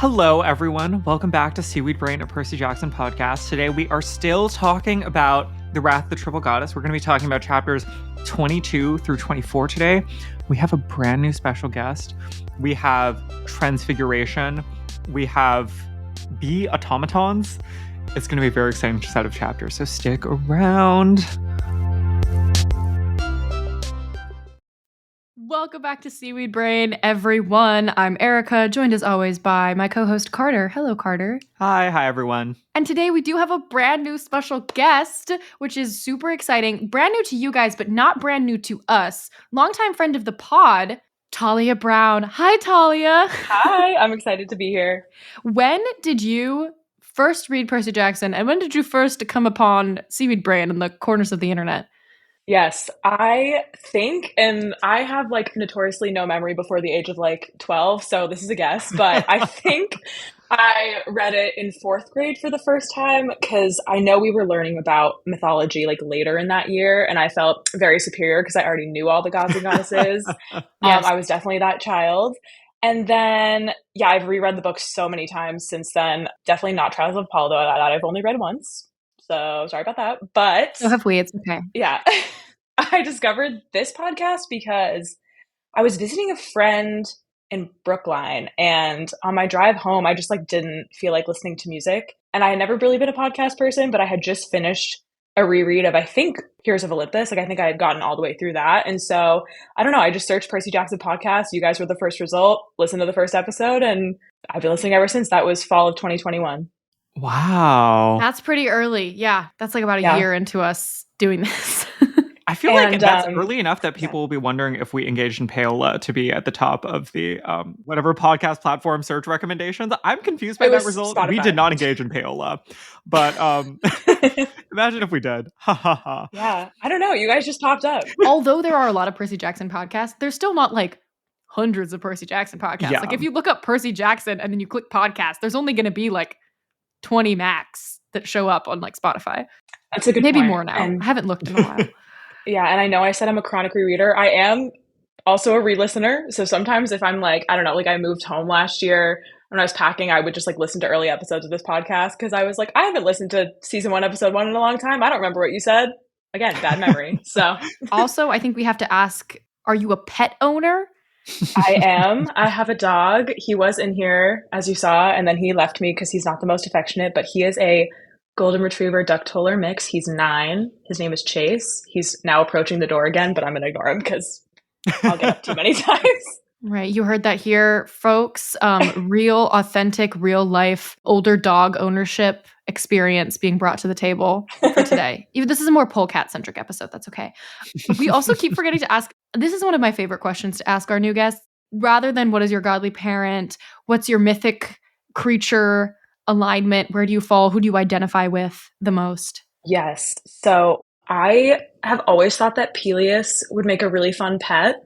Hello, everyone. Welcome back to Seaweed Brain, a Percy Jackson podcast. Today, we are still talking about The Wrath of the Triple Goddess. We're going to be talking about chapters 22 through 24 today. We have a brand new special guest. We have Transfiguration. We have bee automatons. It's going to be a very exciting set of chapters, so stick around. Welcome back to Seaweed Brain, everyone. I'm Erica, joined as always by my co-host Carter. Hello, Carter. Hi, everyone. And today we do have a brand new special guest, which is super exciting. Brand new to you guys, but not brand new to us. Longtime friend of the pod, Talia Brown. Hi, Talia. Hi, I'm excited to be here. When did you first read Percy Jackson, and when did you first come upon Seaweed Brain in the corners of the internet? Yes, I think, and I have like notoriously no memory before the age of like 12, so this is a guess, but I think I read it in fourth grade for the first time because I know we were learning about mythology like later in that year, and I felt very superior because I already knew all the gods and goddesses. Yes. I was definitely that child. And then, yeah, I've reread the book so many times since then. Definitely not Trials of Apollo, though, that I've only read once. So sorry about that. But So have we. It's okay. yeah, I discovered this podcast because I was visiting a friend in Brookline, and on my drive home, I just like didn't feel like listening to music. And I had never really been a podcast person, but I had just finished a reread of, I think, Heroes of Olympus. Like, I think I had gotten all the way through that. And so, I don't know, I just searched Percy Jackson podcast. You guys were the first result, listened to the first episode, and I've been listening ever since. That was fall of 2021. Wow. That's pretty early. Yeah, that's like about a year into us doing this. I feel like that's early enough that people will be wondering if we engaged in payola to be at the top of the whatever podcast platform search recommendations. I'm confused by that result. Spotify. We did not engage in payola, but imagine if we did. Ha ha ha. Yeah, I don't know. You guys just popped up. Although there are a lot of Percy Jackson podcasts, there's still not like hundreds of Percy Jackson podcasts. Yeah. Like if you look up Percy Jackson and then you click podcast, there's only going to be like 20 max that show up on like Spotify. That's a good Maybe point. more now. I haven't looked in a while. Yeah, and I know I said I'm a chronic rereader. I am also a re-listener. So sometimes if I'm like, I don't know, like I moved home last year, when I was packing, I would just like listen to early episodes of this podcast because I was like, I haven't listened to season 1, episode 1 in a long time. I don't remember what you said. Again, bad memory. So also, I think we have to ask, are you a pet owner? I am. I have a dog. He was in here, as you saw, and then he left me because he's not the most affectionate, but he is a golden retriever duck toller mix. He's 9. His name is Chase. He's now approaching the door again, but I'm going to ignore him because I'll get up too many times. Right. You heard that here, folks. Real, authentic, real life, older dog ownership experience being brought to the table for today. Even this is a more polecat centric episode. That's okay. We also keep forgetting to ask, this is one of my favorite questions to ask our new guests. Rather than what is your godly parent, what's your mythic creature alignment, where do you fall, who do you identify with the most? Yes. So I have always thought that Peleus would make a really fun pet.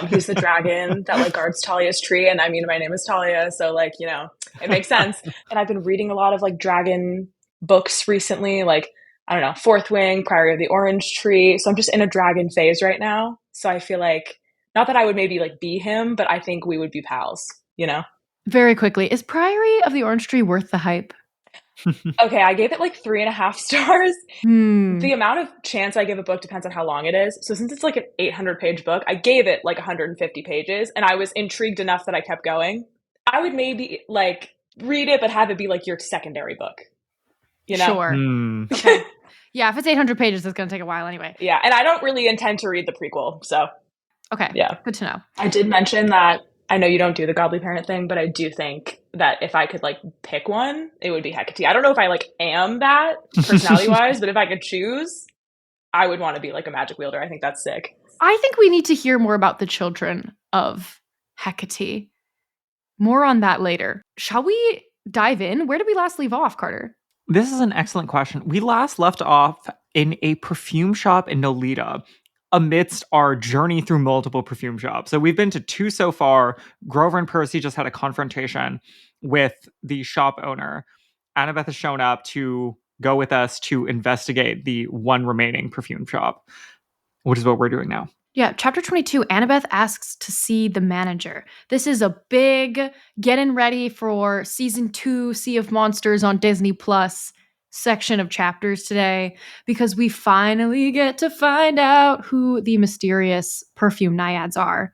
He's the dragon that like guards Talia's tree. And I mean, my name is Talia. So like, you know, it makes sense. And I've been reading a lot of like dragon books recently, like, I don't know, Fourth Wing, Priory of the Orange Tree. So I'm just in a dragon phase right now. So I feel like, not that I would maybe like be him, but I think we would be pals, you know? Very quickly, is Priory of the Orange Tree worth the hype? Okay, I gave it like 3.5 stars. The amount of chance I give a book depends on how long it is. So since it's like an 800-page book, I gave it like 150 pages, and I was intrigued enough that I kept going. I would maybe like read it, but have it be like your secondary book. You know? Sure. Okay. Yeah, if it's 800 pages, it's going to take a while anyway. Yeah, and I don't really intend to read the prequel, so. Okay, yeah. Good to know. I did mention that I know you don't do the godly parent thing, but I do think that if I could like pick one, it would be Hecate. I don't know if I like am that personality wise, but if I could choose, I would want to be like a magic wielder. I think that's sick. I think we need to hear more about the children of Hecate. More on that later. Shall we dive in? Where did we last leave off, Carter? This is an excellent question. We last left off in a perfume shop in Nolita, amidst our journey through multiple perfume shops. So we've been to 2 so far. Grover and Percy just had a confrontation with the shop owner. Annabeth has shown up to go with us to investigate the one remaining perfume shop, which is what we're doing now. Yeah, chapter 22, Annabeth asks to see the manager. This is a big getting ready for season 2 Sea of Monsters on Disney Plus section of chapters today, because we finally get to find out who the mysterious perfume naiads are.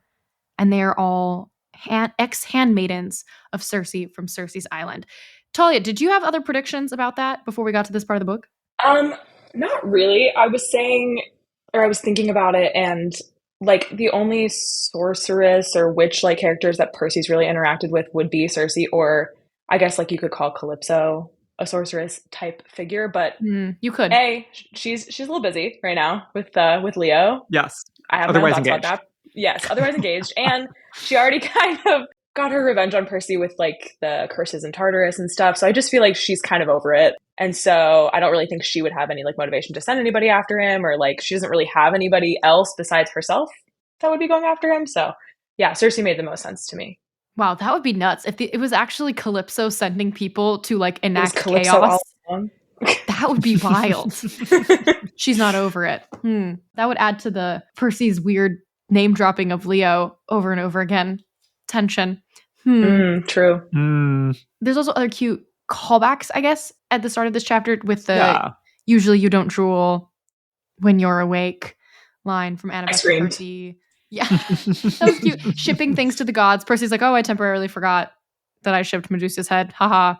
And they are all ex-handmaidens of Cersei from Cersei's Island. Talia, did you have other predictions about that before we got to this part of the book? Not really. I was saying, or I was thinking about it, and like the only sorceress or witch like characters that Percy's really interacted with would be Cersei, or I guess like you could call Calypso a sorceress type figure. But You could. she's a little busy right now with Leo. Yes. I have my own Otherwise thoughts engaged. about that. Yes, otherwise engaged. And she already kind of got her revenge on Percy with like the curses in Tartarus and stuff. So I just feel like she's kind of over it. And so I don't really think she would have any like motivation to send anybody after him, or like she doesn't really have anybody else besides herself that would be going after him. So yeah, Cersei made the most sense to me. Wow, that would be nuts. If it was actually Calypso sending people to like It was enact Calypso chaos, all along. that would be wild. She's not over it. That would add to the Percy's weird name dropping of Leo over and over again. Tension. True. There's also other cute callbacks, I guess, at the start of this chapter with the usually you don't drool when you're awake line from Annabeth to Percy. Yeah, that was cute. Shipping things to the gods. Percy's like, oh, I temporarily forgot that I shipped Medusa's head. Haha.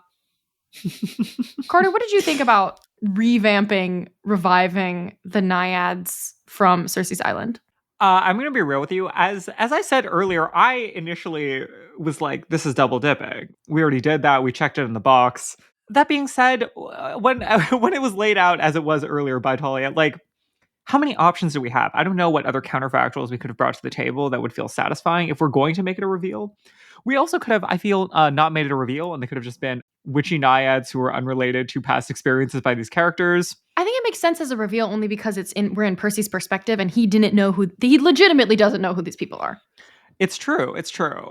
Carter, what did you think about reviving the naiads from Cersei's Island? I'm going to be real with you. As I said earlier, I initially was like, this is double dipping. We already did that. We checked it in the box. That being said, when it was laid out as it was earlier by Talia, like, how many options do we have? I don't know what other counterfactuals we could have brought to the table that would feel satisfying if we're going to make it a reveal. We also could have, I feel, not made it a reveal, and they could have just been witchy naiads who are unrelated to past experiences by these characters. I think it makes sense as a reveal only because we're in Percy's perspective, and he legitimately doesn't know who these people are. It's true.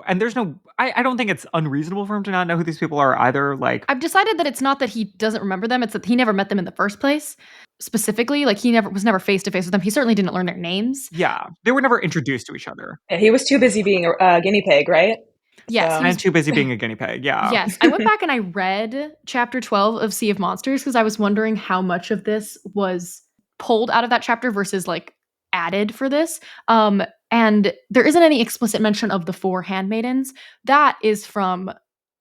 And there's I don't think it's unreasonable for him to not know who these people are either. Like, I've decided that it's not that he doesn't remember them. It's that he never met them in the first place. Specifically, like he was never face to face with them. He certainly didn't learn their names. Yeah. They were never introduced to each other. Yeah, he was too busy being a guinea pig, right? Yes. And too busy being a guinea pig. Yeah. Yes. I went back and I read chapter 12 of Sea of Monsters because I was wondering how much of this was pulled out of that chapter versus like added for this. And there isn't any explicit mention of the 4 handmaidens. That is from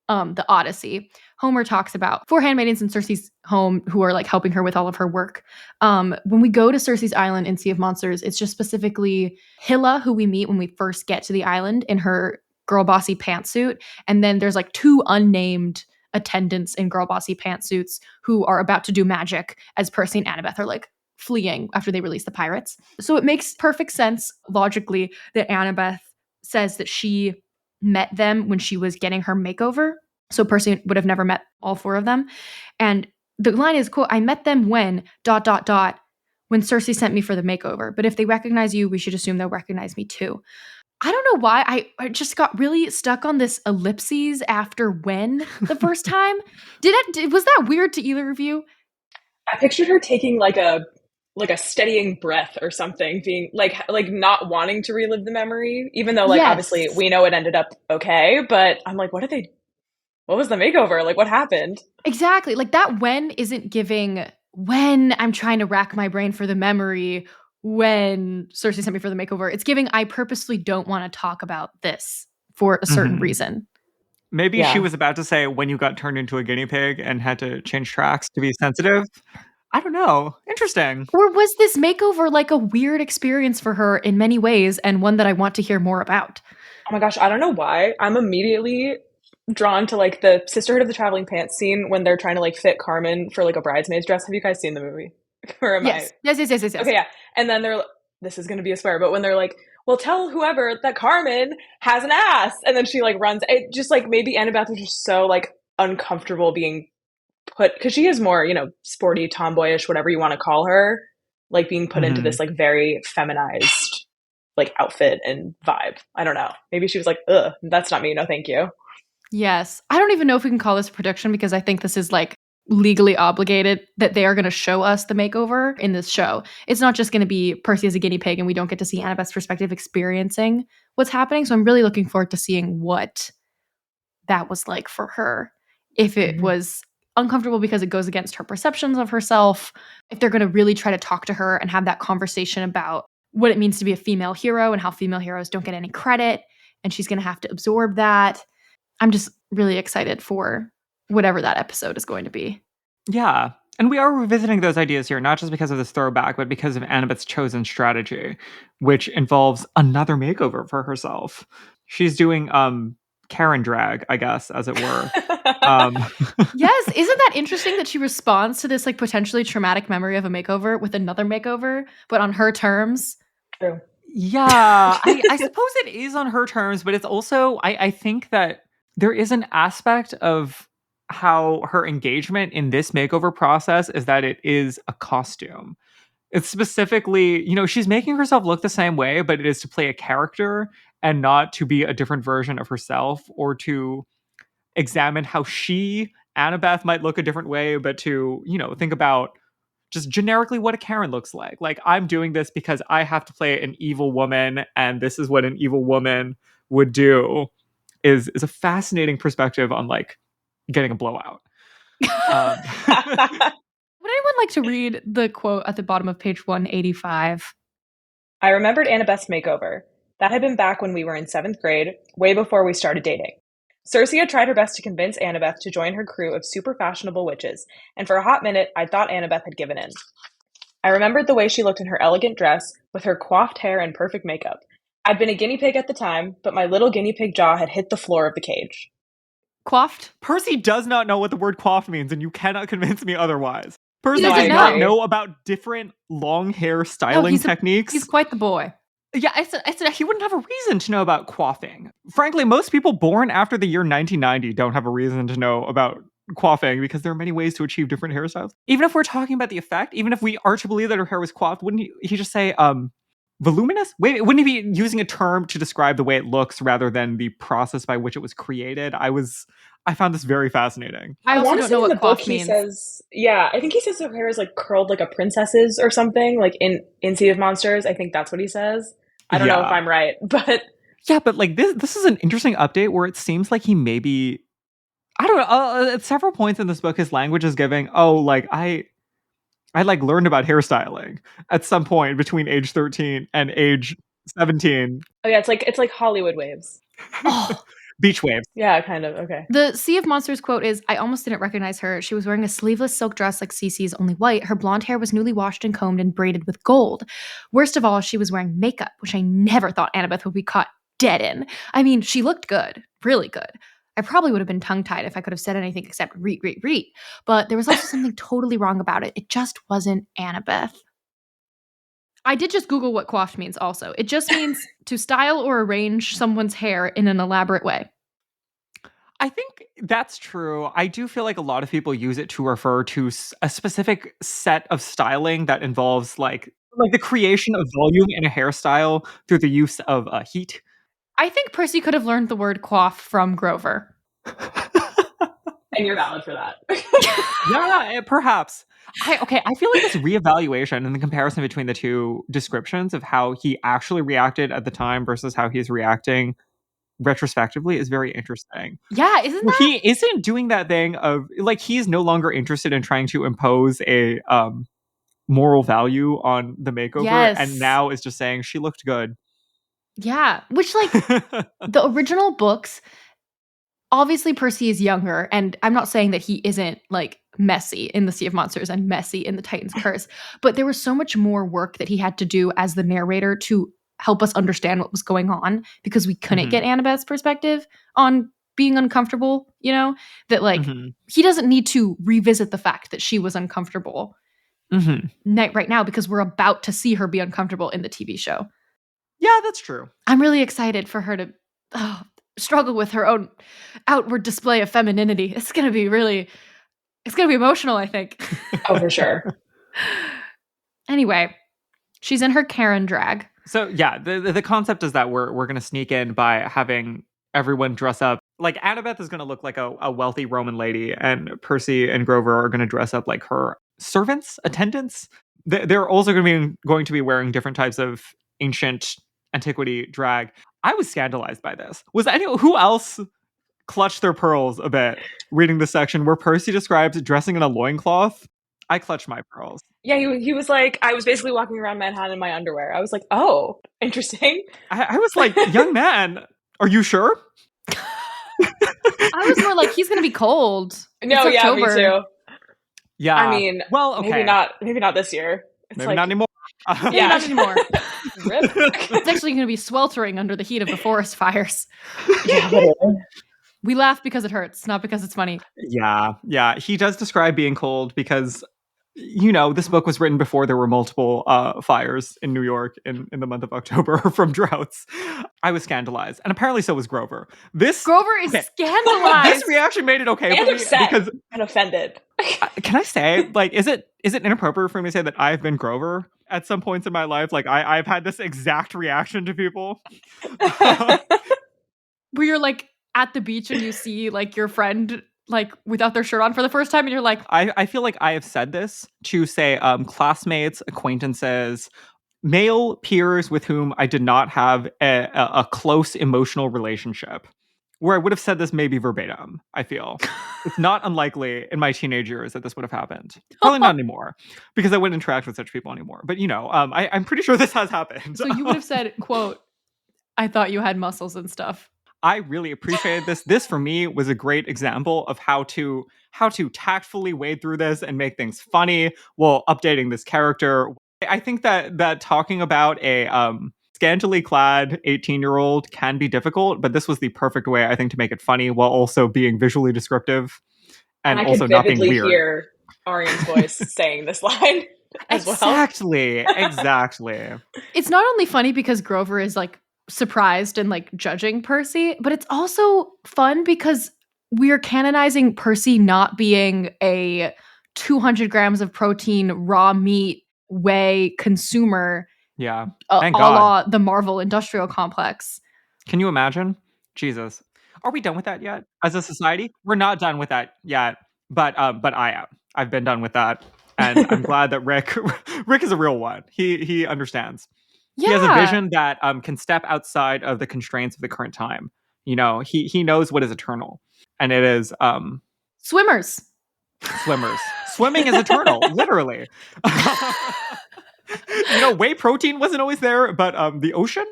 the Odyssey. Homer talks about 4 handmaidens in Cersei's home who are like helping her with all of her work. When we go to Cersei's Island in Sea of Monsters, it's just specifically Hilla, who we meet when we first get to the island in her girl bossy pantsuit. And then there's like 2 unnamed attendants in girl bossy pantsuits who are about to do magic as Percy and Annabeth are like fleeing after they release the pirates. So it makes perfect sense logically that Annabeth says that she met them when she was getting her makeover. So Percy would have never met all 4 of them. And the line is, quote, I met them when ... when Cersei sent me for the makeover. But if they recognize you, we should assume they'll recognize me too. I don't know why I just got really stuck on this ellipses after when the first time. Was that weird to either of you? I pictured her taking like a steadying breath or something, being like not wanting to relive the memory, even though like obviously we know it ended up okay. But I'm like, what was the makeover? Like, what happened? Exactly. Like that when isn't giving when I'm trying to rack my brain for the memory when Cersei sent me for the makeover. It's giving I purposely don't want to talk about this for a certain reason. Maybe she was about to say when you got turned into a guinea pig and had to change tracks to be sensitive. I don't know. Interesting. Or was this makeover like a weird experience for her in many ways and one that I want to hear more about? Oh my gosh, I don't know why. I'm immediately drawn to like the Sisterhood of the Traveling Pants scene when they're trying to like fit Carmen for like a bridesmaid's dress. Have you guys seen the movie? Or am Yes. Yes. Okay, yeah. And then this is going to be a swear, but when they're like, well, tell whoever that Carmen has an ass. And then she like runs. It just like maybe Annabeth was just so like uncomfortable being put, because she is more, sporty, tomboyish, whatever you want to call her, like being put into this like very feminized like outfit and vibe. I don't know. Maybe she was like, ugh, that's not me. No, thank you. Yes. I don't even know if we can call this a prediction because I think this is like legally obligated that they are going to show us the makeover in this show. It's not just going to be Percy as a guinea pig and we don't get to see Annabeth's perspective experiencing what's happening. So I'm really looking forward to seeing what that was like for her. If it was uncomfortable because it goes against her perceptions of herself, if they're going to really try to talk to her and have that conversation about what it means to be a female hero and how female heroes don't get any credit, and she's going to have to absorb that. I'm just really excited for whatever that episode is going to be. Yeah. And we are revisiting those ideas here, not just because of this throwback, but because of Annabeth's chosen strategy, which involves another makeover for herself. She's doing Karen drag, I guess, as it were. Yes, isn't that interesting that she responds to this like potentially traumatic memory of a makeover with another makeover, but on her terms? True. Yeah, I suppose it is on her terms, but it's also, I think that there is an aspect of how her engagement in this makeover process is that it is a costume. It's specifically, she's making herself look the same way, but it is to play a character and not to be a different version of herself or to examine how Annabeth, might look a different way, but to, think about just generically what a Karen looks like. Like, I'm doing this because I have to play an evil woman, and this is what an evil woman would do. Is a fascinating perspective on like getting a blowout. Would anyone like to read the quote at the bottom of page 185? I remembered Annabeth's makeover. That had been back when we were in 7th grade, way before we started dating. Cersei had tried her best to convince Annabeth to join her crew of super fashionable witches, and for a hot minute, I thought Annabeth had given in. I remembered the way she looked in her elegant dress, with her coiffed hair and perfect makeup. I'd been a guinea pig at the time, but my little guinea pig jaw had hit the floor of the cage. Coiffed? Percy does not know what the word coiffed means, and you cannot convince me otherwise. Percy No, does I not agree. know about different long hair styling techniques. He's quite the boy. Yeah, I said he wouldn't have a reason to know about coiffing. Frankly, most people born after the year 1990 don't have a reason to know about coiffing because there are many ways to achieve different hairstyles. Even if we're talking about the effect, even if we are to believe that her hair was coiffed, wouldn't he just say voluminous? Wait, wouldn't he be using a term to describe the way it looks rather than the process by which it was created? I found this very fascinating. I also don't know what coiffed He means. says, I think he says her hair is like curled like a princess's or something, like in Sea of Monsters. I think that's what he says. I don't know if I'm right, but yeah, but like this is an interesting update where it seems like he maybe, I don't know, at several points in this book, his language is giving, I like learned about hairstyling at some point between age 13 and age 17. Oh yeah, it's like Hollywood waves. Oh. Beach waves. Yeah, kind of. Okay. The Sea of Monsters quote is, I almost didn't recognize her. She was wearing a sleeveless silk dress like Cece's, only white. Her blonde hair was newly washed and combed and braided with gold. Worst of all, she was wearing makeup, which I never thought Annabeth would be caught dead in. I mean, she looked good, really good. I probably would have been tongue-tied if I could have said anything except reet. But there was also something totally wrong about it. It just wasn't Annabeth. I did just Google what coiffed means also. It just means to style or arrange someone's hair in an elaborate way. I think that's true. I do feel like a lot of people use it to refer to a specific set of styling that involves like the creation of volume in a hairstyle through the use of heat. I think Percy could have learned the word coif from Grover. And you're valid for that. Yeah, perhaps. I feel like this reevaluation and the comparison between the two descriptions of how he actually reacted at the time versus how he's reacting retrospectively is very interesting. Yeah, isn't that? He isn't doing that thing of like he's no longer interested in trying to impose a moral value on the makeover, Yes. and now is just saying she looked good. Yeah, which like the original books, obviously Percy is younger, and I'm not saying that he isn't like messy in the Sea of Monsters and messy in the Titan's Curse, but there was so much more work that he had to do as the narrator to help us understand what was going on because we couldn't get Annabeth's perspective on being uncomfortable, that like he doesn't need to revisit the fact that she was uncomfortable right now because we're about to see her be uncomfortable in the TV show. Yeah, that's true. I'm really excited for her to struggle with her own outward display of femininity. It's going to be emotional, I think. Oh, for sure. Anyway, she's in her Karen drag. So yeah, the concept is that we're going to sneak in by having everyone dress up Like, Annabeth is going to look like a wealthy Roman lady, and Percy and Grover are going to dress up like her servants, attendants. They're also going to be wearing different types of ancient antiquity drag. I was scandalized by this. Was anyone who else clutched their pearls a bit reading the section where Percy describes dressing in a loincloth? I clutched my pearls. Yeah, he was like, I was basically walking around Manhattan in my underwear. I was like, oh, interesting. I was like, young man, are you sure? I was more like, he's gonna be cold. No, It's yeah, me October. too. Yeah. I mean, well, okay. maybe not this year. It's maybe like, not anymore. Yeah, not anymore. Rip. It's actually gonna be sweltering under the heat of the forest fires. Yeah, literally. We laugh because it hurts, not because it's funny. Yeah. He does describe being cold because, this book was written before there were multiple fires in New York in the month of October from droughts. I was scandalized. And apparently so was Grover. Grover is scandalized. This reaction made it okay And for upset me because and offended. can I say, like, is it inappropriate for me to say that I've been Grover at some points in my life? Like, I've had this exact reaction to people. Where you're like at the beach and you see like your friend like without their shirt on for the first time and you're like, I feel like I have said this to say classmates, acquaintances, male peers with whom I did not have a close emotional relationship, where I would have said this maybe verbatim. I feel it's not unlikely in my teenage years that this would have happened. Probably not anymore, because I wouldn't interact with such people anymore. But I'm pretty sure this has happened. So you would have said, quote, I thought you had muscles and stuff. I really appreciated this. This for me was a great example of how to tactfully wade through this and make things funny while updating this character. I think that talking about a scantily clad 18-year-old can be difficult, but this was the perfect way, I think, to make it funny while also being visually descriptive and I also could not being vividly weird. hear Arian's voice saying this line as well. Exactly. It's not only funny because Grover is like surprised and like judging Percy, but it's also fun because we're canonizing Percy not being a 200 grams of protein raw meat whey consumer. Yeah. A Thank God. la the Marvel industrial complex. Can you imagine? Jesus. Are we done with that yet? As a society? We're not done with that yet. But I am. I've been done with that. And I'm glad that Rick is a real one. He understands. Yeah. He has a vision that can step outside of the constraints of the current time. He knows what is eternal. And it is swimmers. Swimming is eternal, literally. Whey protein wasn't always there, but the ocean,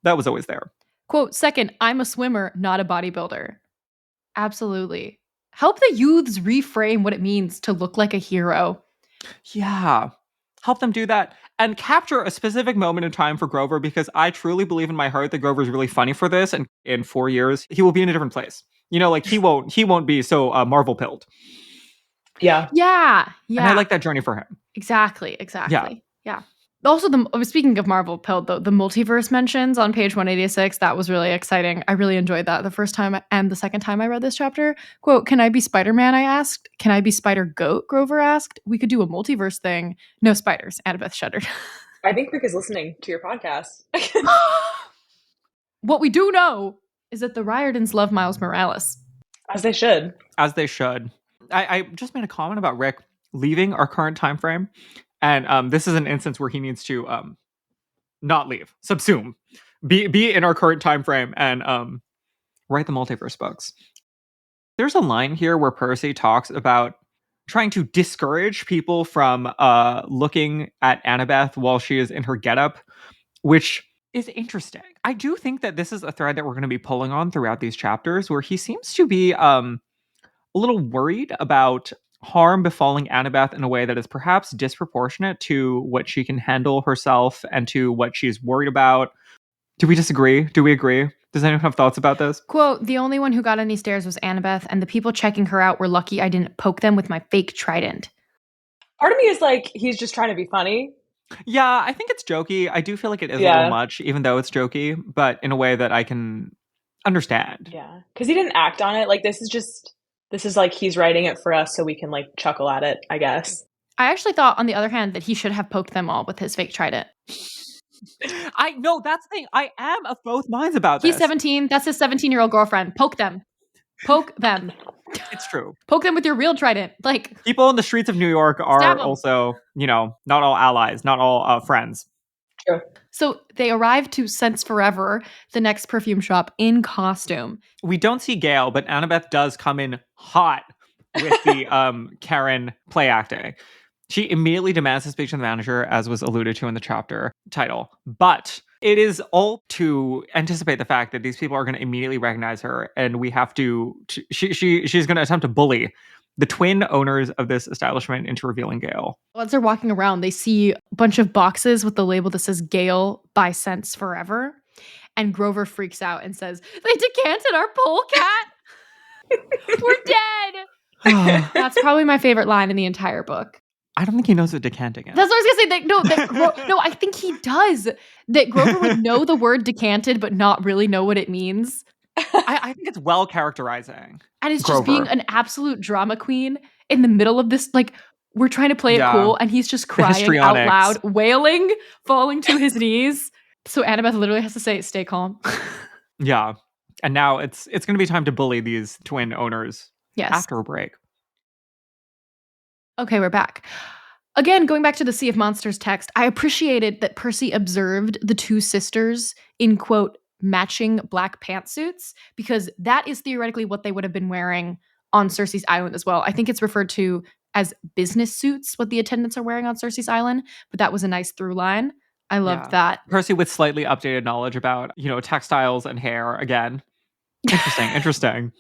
that was always there. Quote, second, I'm a swimmer, not a bodybuilder. Absolutely. Help the youths reframe what it means to look like a hero. Yeah. Help them do that and capture a specific moment in time for Grover, because I truly believe in my heart that Grover is really funny for this, and in 4 years he will be in a different place. Like he won't be so Marvel pilled. Yeah. And I like that journey for him. Exactly. Yeah. Also, speaking of Marvel pilled, the multiverse mentions on page 186, that was really exciting. I really enjoyed that the first time and the second time I read this chapter. Quote, can I be Spider-Man, I asked. Can I be Spider-Goat, Grover asked. We could do a multiverse thing. No spiders, Annabeth shuddered. I think Rick is listening to your podcast. What we do know is that the Riordans love Miles Morales. As they should. I just made a comment about Rick leaving our current time frame. And this is an instance where he needs to not leave, subsume, be in our current time frame, and write the multiverse books. There's a line here where Percy talks about trying to discourage people from looking at Annabeth while she is in her getup, which is interesting. I do think that this is a thread that we're going to be pulling on throughout these chapters, where he seems to be a little worried about harm befalling Annabeth in a way that is perhaps disproportionate to what she can handle herself and to what she's worried about. Do we disagree? Do we agree? Does anyone have thoughts about this? Quote, the only one who got any stares was Annabeth, and the people checking her out were lucky I didn't poke them with my fake trident. Part of me is like, he's just trying to be funny. Yeah, I think it's jokey. I do feel like it is a little much, even though it's jokey, but in a way that I can understand. Yeah, because he didn't act on it. Like, this is like he's writing it for us so we can like chuckle at it, I guess. I actually thought, on the other hand, that he should have poked them all with his fake trident. I know, that's the thing. I am of both minds about this. He's 17. That's his 17-year-old girlfriend. Poke them. Poke them. It's true. Poke them with your real trident. Like, people in the streets of New York Stab are 'em. also, not all allies, not all friends. True. So they arrive to Scents Forever, the next perfume shop, in costume. We don't see Gail, but Annabeth does come in hot with the Karen play acting. She immediately demands to speak to the manager, as was alluded to in the chapter title. But it is all to anticipate the fact that these people are going to immediately recognize her, and we have to. She's going to attempt to bully the twin owners of this establishment into revealing Gail. As they're walking around, they see a bunch of boxes with the label that says Gail by Scents Forever. And Grover freaks out and says, "They decanted our polecat. We're dead." That's probably my favorite line in the entire book. I don't think he knows what decanting is. That's what I was gonna say. No, I think he does. That Grover would know the word decanted, but not really know what it means. I think it's well characterizing. And it's Grover. just being an absolute drama queen in the middle of this, like, we're trying to play it cool, and he's just crying out histrionics. loud, wailing, falling to his knees. So Annabeth literally has to say, "Stay calm." Yeah. And now it's going to be time to bully these twin owners after a break. Okay, we're back. Again, going back to the Sea of Monsters text, I appreciated that Percy observed the two sisters in, quote, matching black pantsuits, because that is theoretically what they would have been wearing on Cersei's Island as well. I think it's referred to as business suits, what the attendants are wearing on Cersei's Island, but that was a nice through line. I loved that. Percy with slightly updated knowledge about, textiles and hair again. Interesting.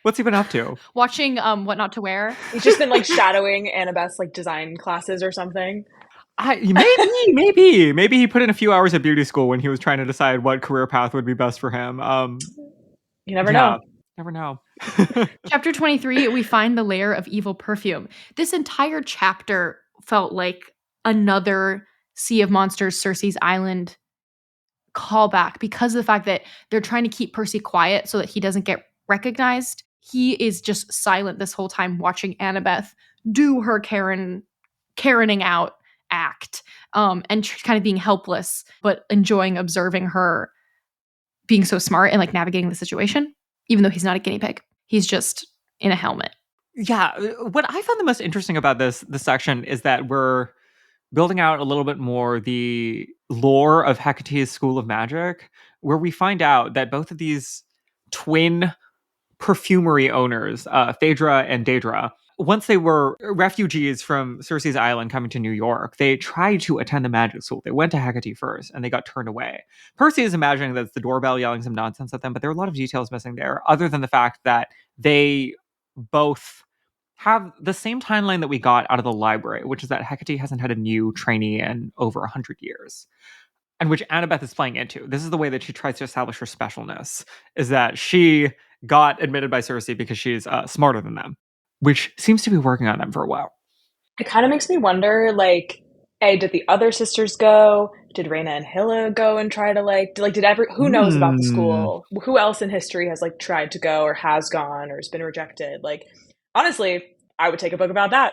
What's he been up to? Watching What Not to Wear. He's just been shadowing Annabeth's design classes or something. Maybe he put in a few hours at beauty school when he was trying to decide what career path would be best for him. You never know. Never know. Chapter 23, we find the lair of evil perfume. This entire chapter felt like another Sea of Monsters, Cersei's Island callback because of the fact that they're trying to keep Percy quiet so that he doesn't get recognized. He is just silent this whole time watching Annabeth do her Karening out act and kind of being helpless, but enjoying observing her being so smart and navigating the situation, even though he's not a guinea pig. He's just in a helmet. Yeah. What I found the most interesting about this section is that we're building out a little bit more the lore of Hecate's School of Magic, where we find out that both of these twin perfumery owners, Phaedra and Daedra, once they were refugees from Cersei's Island coming to New York, they tried to attend the magic school. They went to Hecate first, and they got turned away. Percy is imagining that it's the doorbell yelling some nonsense at them, but there are a lot of details missing there, other than the fact that they both have the same timeline that we got out of the library, which is that Hecate hasn't had a new trainee in over 100 years. And which Annabeth is playing into. This is the way that she tries to establish her specialness, is that she got admitted by Cersei because she's smarter than them, which seems to be working on them for a while. It kind of makes me wonder, did the other sisters go? Did Rhaena and Hilla go and try to who knows about the school? Who else in history has tried to go or has gone or has been rejected? Honestly, I would take a book about that.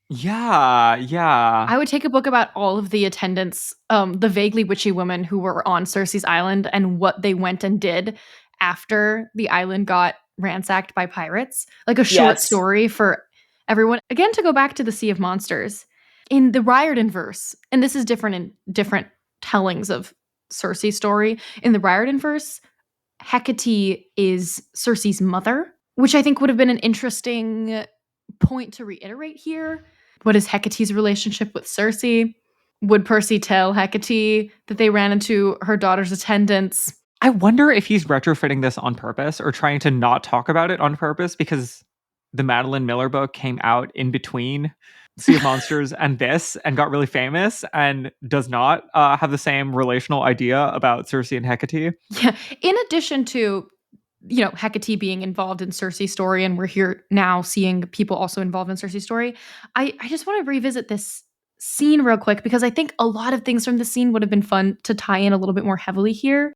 Yeah. I would take a book about all of the attendants, the vaguely witchy women who were on Cersei's Island and what they went and did after the island got ransacked by pirates. A short story for everyone. Again, to go back to the Sea of Monsters. In the Riordan verse, and this is different in different tellings of Cersei's story, in the Riordan verse, Hecate is Cersei's mother, which I think would have been an interesting point to reiterate here. What is Hecate's relationship with Cersei? Would Percy tell Hecate that they ran into her daughter's attendants? I wonder if he's retrofitting this on purpose or trying to not talk about it on purpose because the Madeline Miller book came out in between Sea of Monsters and this and got really famous and does not have the same relational idea about Cersei and Hecate. Yeah. In addition to Hecate being involved in Cersei's story, and we're here now seeing people also involved in Cersei's story, I just want to revisit this scene real quick because I think a lot of things from the scene would have been fun to tie in a little bit more heavily here.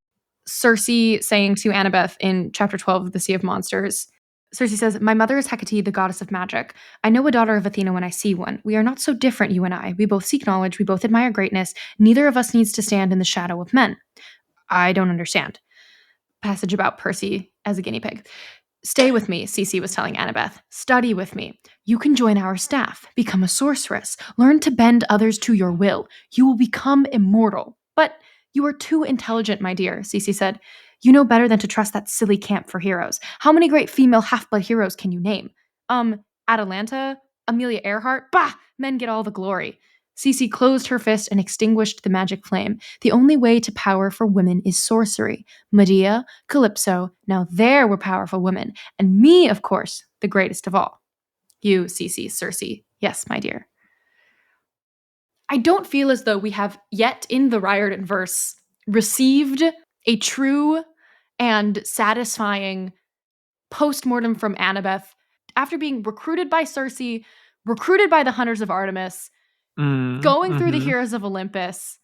Cersei saying to Annabeth in chapter 12 of the Sea of Monsters, Cersei says, my mother is Hecate, the goddess of magic. I know a daughter of Athena when I see one. We are not so different, you and I. We both seek knowledge. We both admire greatness. Neither of us needs to stand in the shadow of men. I don't understand. Passage about Percy as a guinea pig. Stay with me, Cece was telling Annabeth. Study with me. You can join our staff, become a sorceress, learn to bend others to your will. You will become immortal. But you are too intelligent, my dear, Cece said. You know better than to trust that silly camp for heroes. How many great female half-blood heroes can you name? Atalanta? Amelia Earhart? Bah! Men get all the glory. Cece closed her fist and extinguished the magic flame. The only way to power for women is sorcery. Medea, Calypso, now there were powerful women. And me, of course, the greatest of all. You, Cece, Cersei. Yes, my dear. I don't feel as though we have yet in the Riordan verse received a true and satisfying post-mortem from Annabeth after being recruited by Cersei, recruited by the Hunters of Artemis, going through the Heroes of Olympus,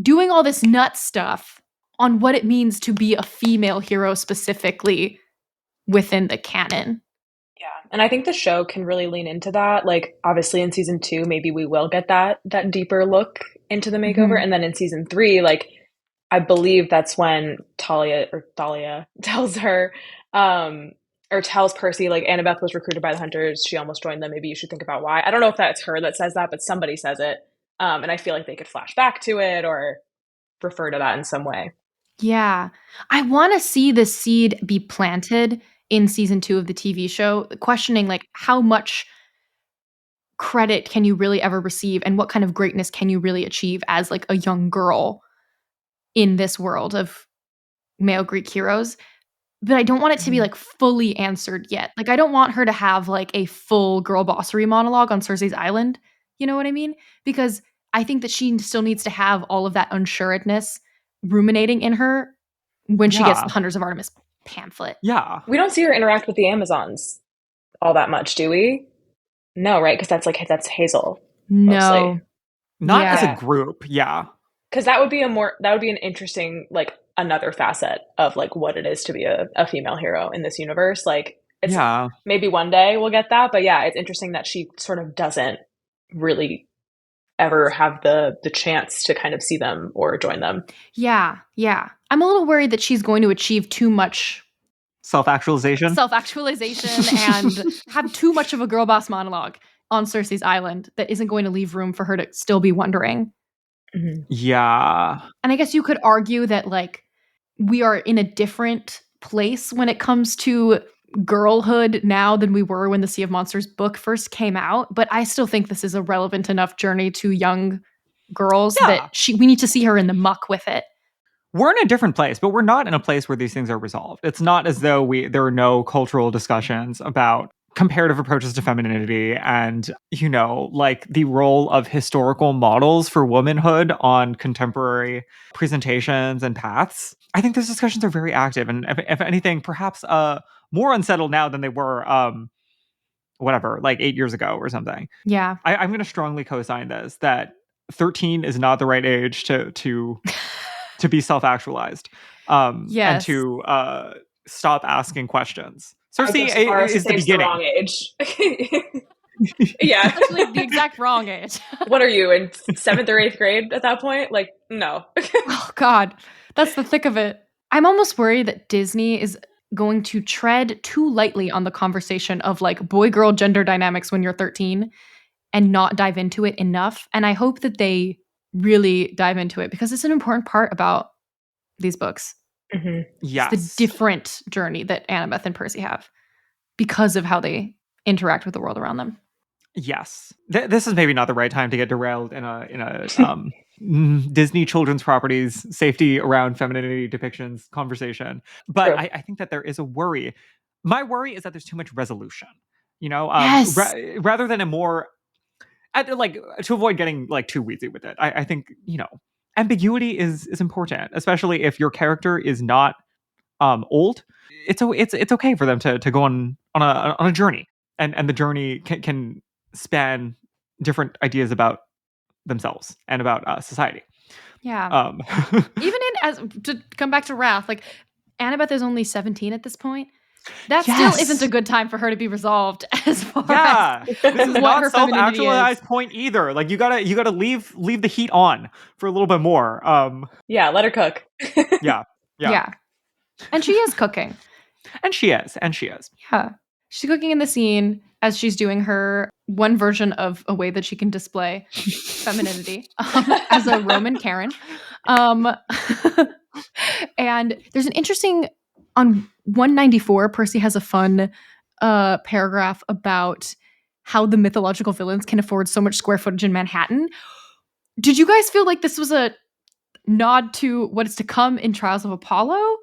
doing all this nut stuff on what it means to be a female hero specifically within the canon. Yeah. And I think the show can really lean into that. Like, obviously in season 2, maybe we will get that deeper look into the makeover. Mhm. And then in season 3, like, I believe that's when Talia tells her, or tells Percy, like, Annabeth was recruited by the Hunters. She almost joined them. Maybe you should think about why. I don't know if that's her that says that, but somebody says it. And I feel like they could flash back to it or refer to that in some way. Yeah. I want to see the seed be planted in season 2 of the TV show, questioning like how much credit can you really ever receive and what kind of greatness can you really achieve as like a young girl in this world of male Greek heroes. But I don't want it to be like fully answered yet. Like I don't want her to have like a full girl bossery monologue on Cersei's Island. You know what I mean? Because I think that she still needs to have all of that unsureness ruminating in her when she gets the Hunters of Artemis pamphlet. Yeah. We don't see her interact with the Amazons all that much, do we? No, right? Because that's Hazel. No. Mostly. Not Yeah. as a group. Yeah. Because that would be an interesting, like, another facet of like what it is to be a female hero in this universe. Like, it's maybe one day we'll get that, but yeah, it's interesting that she sort of doesn't really ever have the chance to kind of see them or join them. Yeah. I'm a little worried that she's going to achieve too much self-actualization and have too much of a girl boss monologue on Cersei's Island that isn't going to leave room for her to still be wondering. Mm-hmm. Yeah. And I guess you could argue that like we are in a different place when it comes to girlhood now than we were when the Sea of Monsters book first came out, but I still think this is a relevant enough journey to young girls that we need to see her in the muck with it. We're in a different place, but we're not in a place where these things are resolved. It's not as though there are no cultural discussions about comparative approaches to femininity and, like the role of historical models for womanhood on contemporary presentations and paths. I think those discussions are very active and if anything, perhaps more unsettled now than they were, like 8 years ago or something. Yeah. I'm going to strongly co-sign this, that 13 is not the right age to be self-actualized and to stop asking questions. Cersei is the beginning. The wrong age. Yeah. That's like the exact wrong age. What are you, in 7th or 8th grade at that point? Like, no. Oh, God. That's the thick of it. I'm almost worried that Disney is going to tread too lightly on the conversation of like boy-girl gender dynamics when you're 13 and not dive into it enough. And I hope that they really dive into it because it's an important part about these books. Mm-hmm. Yes. It's the different journey that Annabeth and Percy have because of how they interact with the world around them. Yes. This is maybe not the right time to get derailed in a Disney children's properties safety around femininity depictions conversation. But I think that there is a worry. My worry is that there's too much resolution, Yes. rather than a more, to avoid getting like too wheezy with it. I think, ambiguity is important, especially if your character is not old. It's okay for them to go on a journey, and the journey can span different ideas about themselves and about society. Yeah. Even to come back to Wrath, like Annabeth is only 17 at this point. That Yes. still isn't a good time for her to be resolved as far Yeah, as this is what not her femininity self-actualized is. point either. Like you gotta leave the heat on for a little bit more. Yeah, let her cook. Yeah. Yeah. And she is cooking. And she is. Yeah. She's cooking in the scene as she's doing her one version of a way that she can display femininity as a Roman Karen. And there's an interesting, on 194, Percy has a fun paragraph about how the mythological villains can afford so much square footage in Manhattan. Did you guys feel like this was a nod to what is to come in Trials of Apollo?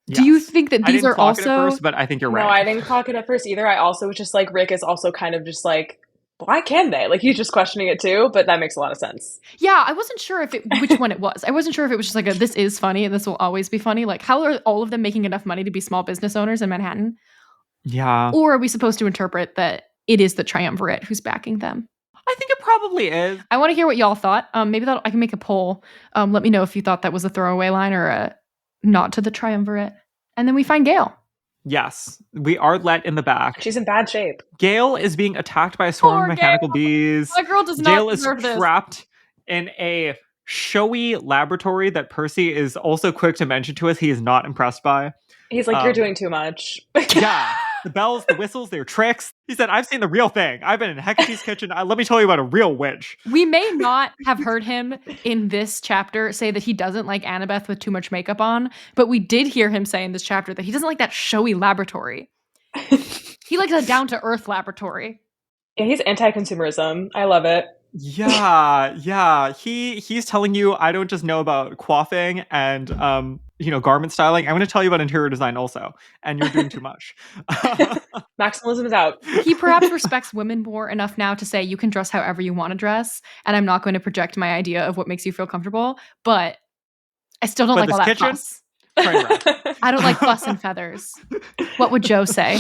Do you Yes. think that I these didn't are clock it also at first, but I think you're No, right. I didn't clock it at first either. I also was just like, Rick is also kind of just like, why can they? Like, he's just questioning it too, but that makes a lot of sense. Yeah, I wasn't sure which one it was. I wasn't sure if it was just like this is funny and this will always be funny. Like, how are all of them making enough money to be small business owners in Manhattan? Yeah. Or are we supposed to interpret that it is the triumvirate who's backing them? I think it probably is. I want to hear what y'all thought. Maybe I can make a poll. Let me know if you thought that was a throwaway line or a nod to the triumvirate. And then we find Gale. Yes. We are let in the back. She's in bad shape. Gale is being attacked by a swarm Poor of mechanical Gale. bees. That girl does not Gale is deserve this. trapped in a showy laboratory that Percy is also quick to mention to us he is not impressed by. He's like, you're doing too much. Yeah. The bells, the whistles, they're tricks. He said, I've seen the real thing. I've been in Hecate's kitchen. Let me tell you about a real witch. We may not have heard him in this chapter say that he doesn't like Annabeth with too much makeup on, but we did hear him say in this chapter that he doesn't like that showy laboratory. He likes a down-to-earth laboratory. Yeah, he's anti-consumerism. I love it. Yeah. He's telling you I don't just know about coiffing and garment styling. I'm going to tell you about interior design also, and you're doing too much. Maximalism is out. He perhaps respects women more enough now to say you can dress however you want to dress, and I'm not going to project my idea of what makes you feel comfortable, but I still don't like all that kitchen? fuss. I don't like fuss and feathers. What would Joe say?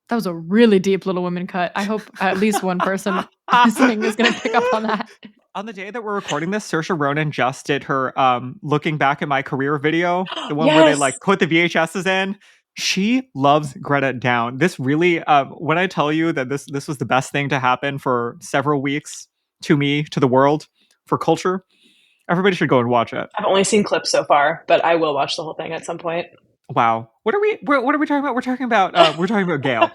That was a really deep Little Women cut. I hope at least one person listening is going to pick up on that. On the day that we're recording this, Saoirse Ronan just did her looking back at my career video, the one where they like put the VHSs in. She loves Greta down. This really, when I tell you that this was the best thing to happen for several weeks to me, to the world, for culture, everybody should go and watch it. I've only seen clips so far, but I will watch the whole thing at some point. Wow. What are we talking about? We're talking about Gale.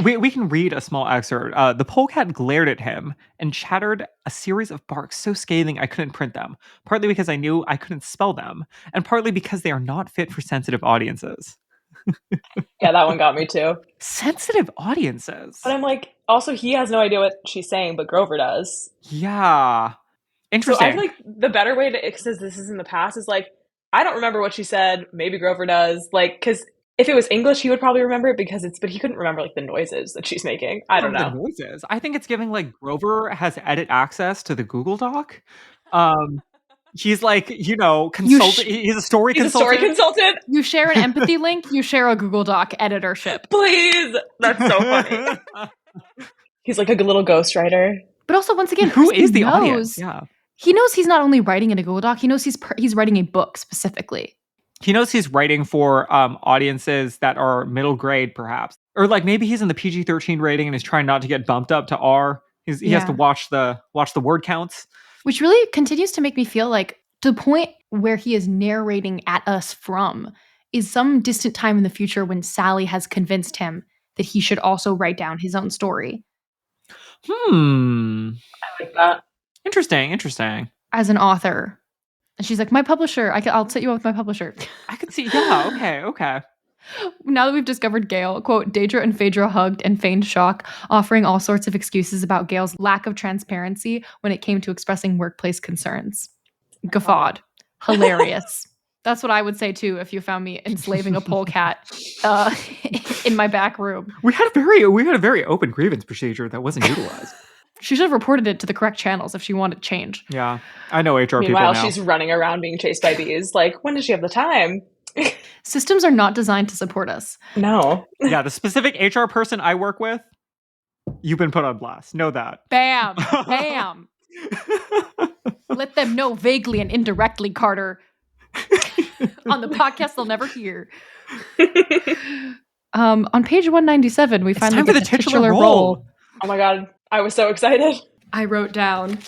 We can read a small excerpt. The polecat glared at him and chattered a series of barks so scathing I couldn't print them, partly because I knew I couldn't spell them, and partly because they are not fit for sensitive audiences. Yeah, that one got me too. Sensitive audiences? But I'm like, also he has no idea what she's saying, but Grover does. Yeah. Interesting. So I feel like the better way to, because this is in the past, is like, I don't remember what she said. Maybe Grover does. Like, because if it was English, he would probably remember it but he couldn't remember like the noises that she's making. I don't know. The noises. I think it's giving like Grover has edit access to the Google Doc. He's like, consultant. He's a story consultant. A story consultant. You share an empathy link, you share a Google Doc editorship. Please. That's so funny. He's like a little ghostwriter. But also, once again, who is the audience? Yeah. He knows he's not only writing in a Google Doc, he knows he's writing a book specifically. He knows he's writing for audiences that are middle grade, perhaps. Or like maybe he's in the PG-13 rating and is trying not to get bumped up to R. He has to watch the word counts. Which really continues to make me feel like the point where he is narrating at us from is some distant time in the future when Sally has convinced him that he should also write down his own story. I like that. Interesting. As an author. And she's like, my publisher, I'll set you up with my publisher. I could see, yeah, okay. Now that we've discovered Gale, quote, Daedra and Phaedra hugged and feigned shock, offering all sorts of excuses about Gale's lack of transparency when it came to expressing workplace concerns. Guffawed. Hilarious. That's what I would say too if you found me enslaving a polecat in my back room. We had a very open grievance procedure that wasn't utilized. She should have reported it to the correct channels if she wanted change. Yeah, I know HR people now. Meanwhile, she's running around being chased by bees. Like, when does she have the time? Systems are not designed to support us. No. Yeah, the specific HR person I work with, you've been put on blast. Know that. Bam. Let them know vaguely and indirectly, Carter. On the podcast they'll never hear. On page 197, we finally time for get the titular role. Oh my god, I was so excited. I wrote down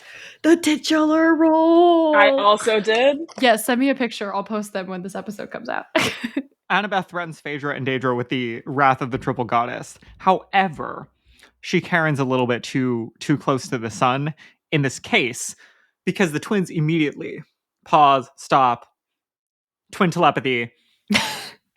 the titular role. I also did. Yes, send me a picture. I'll post them when this episode comes out. Annabeth threatens Phaedra and Daedra with the wrath of the triple goddess. However, she Karen's a little bit too close to the sun in this case, because the twins immediately pause, stop, twin telepathy,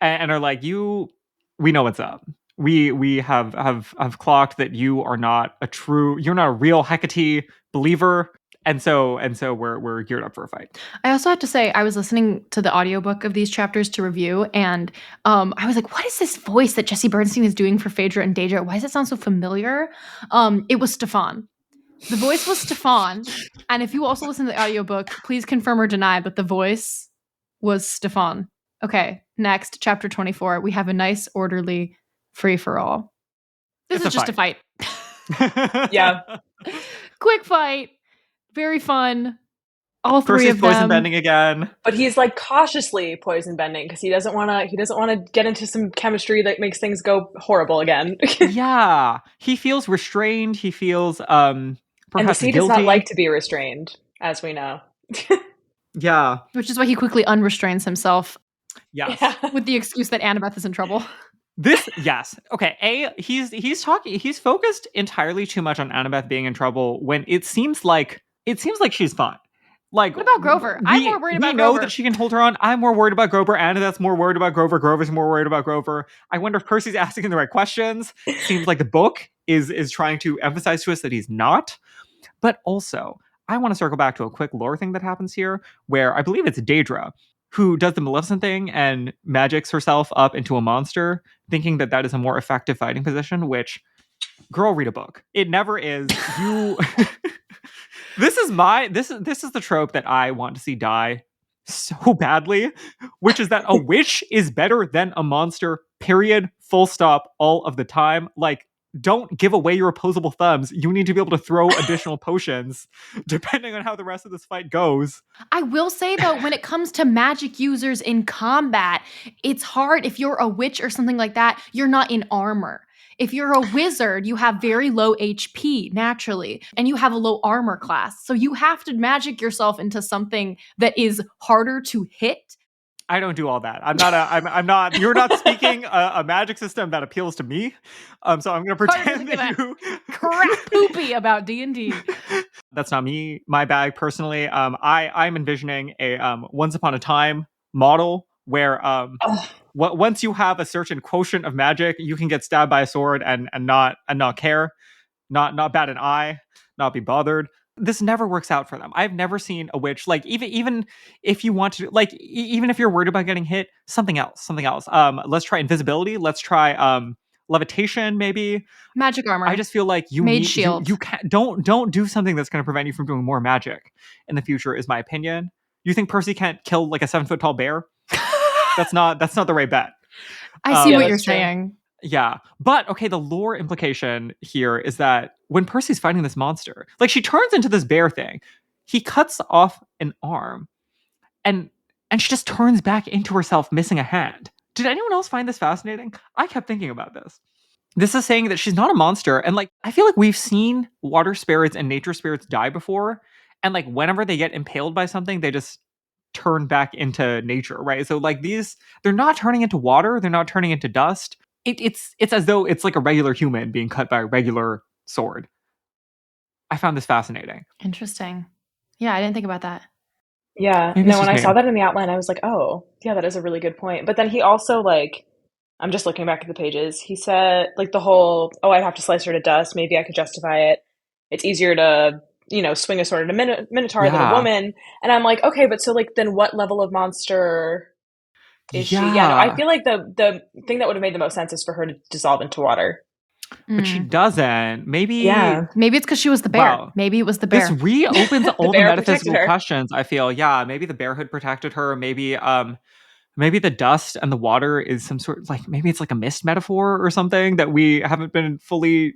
and are like, we know what's up. We have clocked that you're not a real Hecate believer. And so we're geared up for a fight. I also have to say, I was listening to the audiobook of these chapters to review, and I was like, what is this voice that Jesse Bernstein is doing for Phaedra and Daedra? Why does it sound so familiar? It was Stefan. The voice was Stefan. And if you also listen to the audiobook, please confirm or deny that the voice was Stefan. Okay, next, chapter 24. We have a nice, orderly free-for-all. This is just a fight. Yeah. Quick fight. Very fun. All three Percy's of them. poison bending again. But he's like cautiously poison bending because he doesn't want to get into some chemistry that makes things go horrible again. Yeah. He feels restrained. He feels perhaps and the sea guilty. does not like to be restrained, as we know. Yeah. Which is why he quickly unrestrains himself. Yes. Yeah. With the excuse that Annabeth is in trouble. Yes. Okay. He's focused entirely too much on Annabeth being in trouble when it seems like she's fine. Like, what about Grover? I'm more worried about Grover. We know that she can hold her on. I'm more worried about Grover. Annabeth's more worried about Grover. Grover's more worried about Grover. I wonder if Percy's asking the right questions. Seems like the book is trying to emphasize to us that he's not. But also, I want to circle back to a quick lore thing that happens here, where I believe it's Daedra who does the Maleficent thing and magics herself up into a monster, thinking that is a more effective fighting position, which, girl, read a book. It never is. You... This is the trope that I want to see die so badly, which is that a witch is better than a monster, period, full stop, all of the time. Like, don't give away your opposable thumbs. You need to be able to throw additional potions depending on how the rest of this fight goes. I will say, though, when it comes to magic users in combat, it's hard. If you're a witch or something like that, you're not in armor. If you're a wizard, you have very low HP naturally, and you have a low armor class. So you have to magic yourself into something that is harder to hit. I don't do all that. I'm not, you're not speaking a magic system that appeals to me. So I'm going to pretend that you crap poopy about D&D. That's not me, my bag personally. I'm envisioning a Once Upon a Time model where once you have a certain quotient of magic, you can get stabbed by a sword and not care, not bat an eye, not be bothered. This never works out for them. I've never seen a witch, like, even if you want to, like, even if you're worried about getting hit, something else. Let's try invisibility. Let's try levitation, maybe magic armor. I just feel like you Mage need shield. You can't don't do something that's going to prevent you from doing more magic in the future, is my opinion. You think Percy can't kill like a 7-foot tall bear? That's not the right bet. I see what you're saying. Yeah. But okay, the lore implication here is that when Percy's fighting this monster, like, she turns into this bear thing, he cuts off an arm and she just turns back into herself, missing a hand. Did anyone else find this fascinating? I kept thinking about this. This is saying that she's not a monster. And like, I feel like we've seen water spirits and nature spirits die before. And like, whenever they get impaled by something, they just turn back into nature, right? So like, they're not turning into water. They're not turning into dust. It's as though it's like a regular human being cut by a regular sword. I found this fascinating. Interesting. Yeah, I didn't think about that. Yeah. Maybe No, when I saw that in the outline, I was like, oh, yeah, that is a really good point. But then he also, like, I'm just looking back at the pages. He said, like, the whole, I'd have to slice her to dust. Maybe I could justify it. It's easier to, swing a sword at a minotaur than a woman. And I'm like, okay, but so, like, then what level of monster is she? Yeah, no, I feel like the thing that would have made the most sense is for her to dissolve into water. But she doesn't. Maybe it's because she was the bear. Wow. Maybe it was the bear. This reopens all the metaphysical questions, I feel. Yeah, maybe the bearhood protected her. Maybe the dust and the water is some sort, like, maybe it's like a mist metaphor or something that we haven't been fully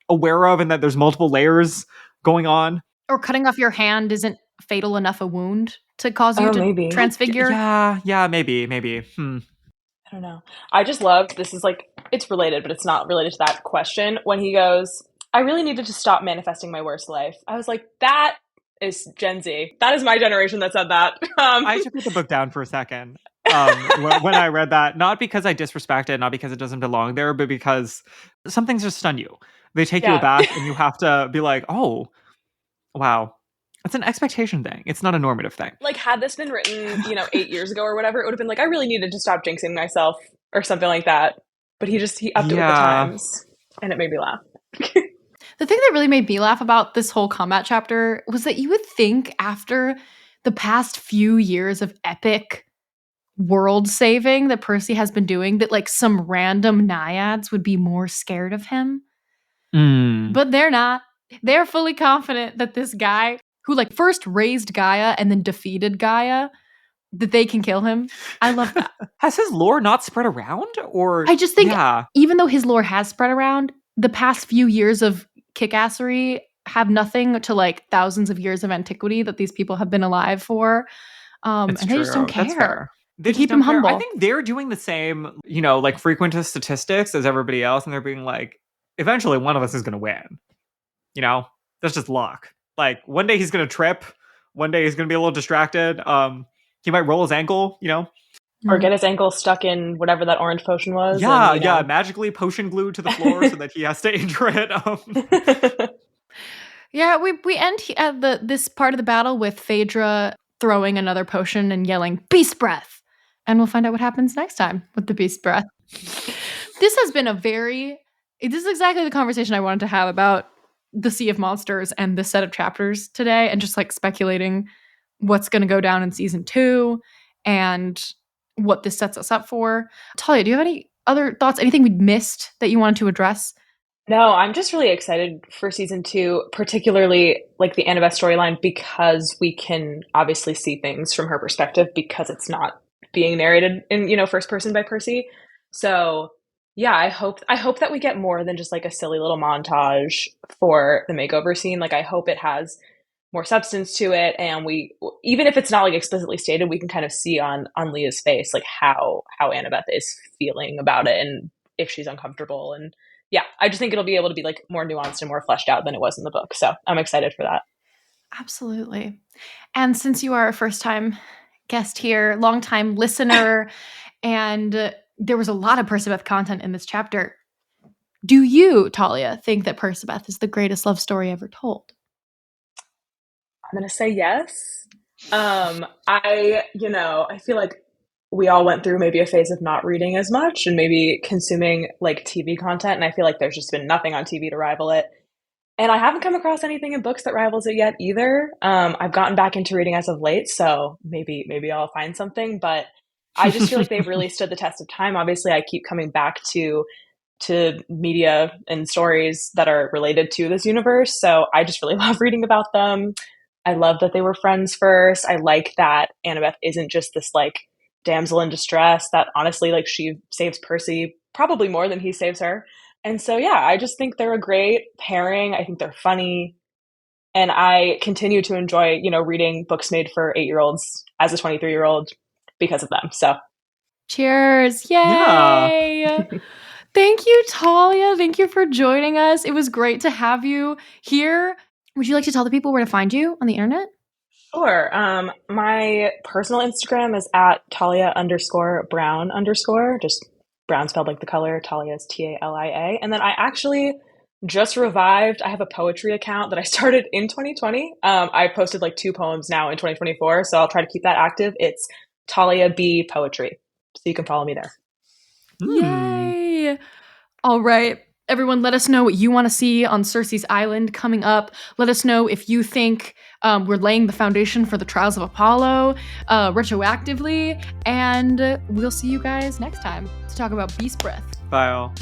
aware of, and that there's multiple layers going on. Or cutting off your hand isn't fatal enough a wound to cause you to maybe. transfigure? Yeah, maybe. I don't know. I just loved, this is like, it's related, but it's not related to that question. When he goes, I really needed to stop manifesting my worst life. I was like, that is Gen Z. That is my generation that said that. I should put the book down for a second. When I read that, not because I disrespect it, not because it doesn't belong there, but because some things just stun you. They take you aback, and you have to be like, oh, wow. It's an expectation thing. It's not a normative thing. Like, had this been written, 8 years ago or whatever, it would have been like, I really needed to stop jinxing myself or something like that. But he upped it with the times, and it made me laugh. The thing that really made me laugh about this whole combat chapter was that you would think after the past few years of epic world saving that Percy has been doing, that like some random naiads would be more scared of him. But they're not. They're fully confident that this guy who like first raised Gaia and then defeated Gaia, that they can kill him. I love that. Has his lore not spread around? Or I just think even though his lore has spread around, the past few years of kickassery have nothing to like thousands of years of antiquity that these people have been alive for. And they just don't care. That's fair. They keep him humble. I think they're doing the same, like frequentist statistics as everybody else. And they're being like, eventually one of us is going to win. That's just luck. Like one day he's going to trip. One day he's going to be a little distracted. He might roll his ankle, Or get his ankle stuck in whatever that orange potion was. Yeah, magically potion glued to the floor so that he has to injure it. Yeah, we end at this part of the battle with Phaedra throwing another potion and yelling, "Beast breath!" And we'll find out what happens next time with the beast breath. This has been this is exactly the conversation I wanted to have about the Sea of Monsters and this set of chapters today, and just like speculating what's going to go down in season 2 and what this sets us up for. Talia, do you have any other thoughts? Anything we missed that you wanted to address? No, I'm just really excited for season 2, particularly like the Annabeth storyline, because we can obviously see things from her perspective because it's not being narrated in, first person by Percy. So yeah, I hope that we get more than just like a silly little montage for the makeover scene. Like I hope it has more substance to it, and we, even if it's not like explicitly stated, we can kind of see on Leah's face like how Annabeth is feeling about it and if she's uncomfortable. And yeah, I just think it'll be able to be like more nuanced and more fleshed out than it was in the book. So I'm excited for that. Absolutely. And since you are a first time guest here, long time listener, and there was a lot of Percabeth content in this chapter, do you, Talia, think that Percabeth is the greatest love story ever told? I'm going to say yes. I feel like we all went through maybe a phase of not reading as much and maybe consuming like TV content. And I feel like there's just been nothing on TV to rival it. And I haven't come across anything in books that rivals it yet either. I've gotten back into reading as of late, so maybe I'll find something. But I just feel like they've really stood the test of time. Obviously, I keep coming back to media and stories that are related to this universe. So I just really love reading about them. I love that they were friends first. I like that Annabeth isn't just this like damsel in distress, that honestly like she saves Percy probably more than he saves her. And so yeah, I just think they're a great pairing. I think they're funny. And I continue to enjoy, reading books made for 8-year-olds as a 23-year-old because of them. So cheers. Yay. Yeah. Thank you, Talia. Thank you for joining us. It was great to have you here. Would you like to tell the people where to find you on the internet? Sure. My personal Instagram is at Talia_Brown_, just Brown spelled like the color. Talia is Talia. And then I actually just revived. I have a poetry account that I started in 2020. I posted like 2 poems now in 2024, so I'll try to keep that active. It's Talia B Poetry, so you can follow me there. Yay! All right. Everyone, let us know what you want to see on Circe's Island coming up. Let us know if you think we're laying the foundation for the Trials of Apollo retroactively. And we'll see you guys next time to talk about Beast Breath. Bye all.